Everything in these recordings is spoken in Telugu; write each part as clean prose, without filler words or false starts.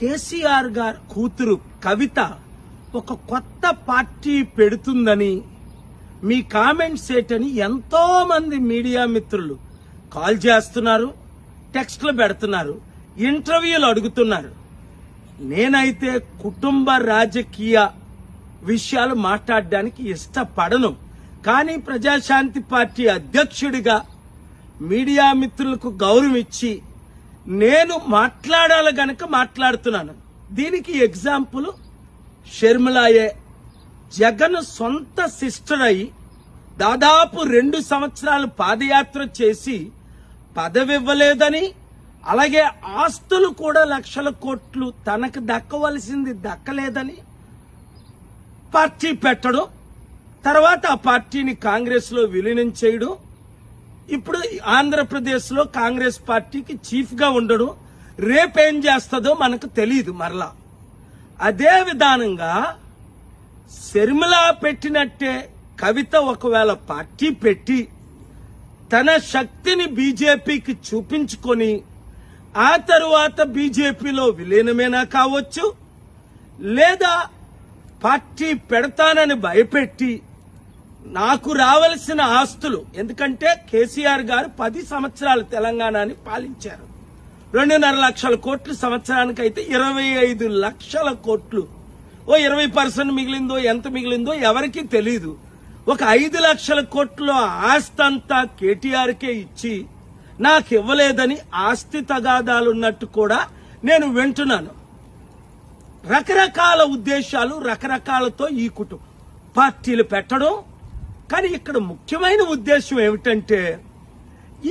కేసీఆర్ గారి కూతురు కవిత ఒక కొత్త పార్టీ పెడుతుందని మీ కామెంట్స్ ఏంటని ఎంతో మంది మీడియా మిత్రులు కాల్ చేస్తున్నారు, టెక్స్ట్లు పెడుతున్నారు, ఇంటర్వ్యూలు అడుగుతున్నారు. నేనైతే కుటుంబ రాజకీయ విషయాలు మాట్లాడడానికి ఇష్టపడను. కానీ ప్రజాశాంతి పార్టీ అధ్యక్షుడిగా మీడియా మిత్రులకు గౌరవం ఇచ్చి నేను మాట్లాడాలి గనక మాట్లాడుతున్నాను. దీనికి ఎగ్జాంపుల్ షర్మిలాయే. జగన్ సొంత సిస్టర్ అయి దాదాపు 2 సంవత్సరాలు పాదయాత్ర చేసి పదవి ఇవ్వలేదని, అలాగే ఆస్తులు కూడా లక్షల కోట్లు తనకు దక్కవలసింది దక్కలేదని పార్టీ పెట్టడం, తర్వాత ఆ పార్టీని కాంగ్రెస్ లో విలీనం చేయడం, ఇప్పుడు ఆంధ్రప్రదేశ్ లో కాంగ్రెస్ పార్టీకి చీఫ్ గా ఉండడం, రేపేం చేస్తుందో మనకు తెలియదు. మరలా అదే విధానంగా షర్మిల పెట్టినట్టే కవిత ఒకవేళ పార్టీ పెట్టి తన శక్తిని బీజేపీకి చూపించుకొని ఆ తరువాత బీజేపీలో విలీనమేనా కావచ్చు, లేదా పార్టీ పెడతానని భయపెట్టి నాకు రావలసిన ఆస్తులు, ఎందుకంటే కేసీఆర్ గారు 10 సంవత్సరాలు తెలంగాణని పాలించారు. 2.5 లక్షల కోట్లు సంవత్సరానికి అయితే 25 లక్షల కోట్లు, ఓ 20% మిగిలిందో ఎంత మిగిలిందో ఎవరికీ తెలీదు. ఒక 5 లక్షల కోట్ల ఆస్తి అంతా కేటీఆర్కే ఇచ్చి నాకు ఇవ్వలేదని ఆస్తి తగాదాలున్నట్టు కూడా నేను వింటున్నాను. రకరకాల ఉద్దేశాలు, రకరకాలతో ఈ కుటుంబం పార్టీలు పెట్టడం. కానీ ఇక్కడ ముఖ్యమైన ఉద్దేశం ఏమిటంటే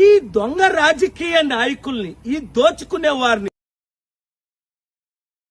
ఈ దొంగ రాజకీయ నాయకుల్ని, ఈ దోచుకునే వారిని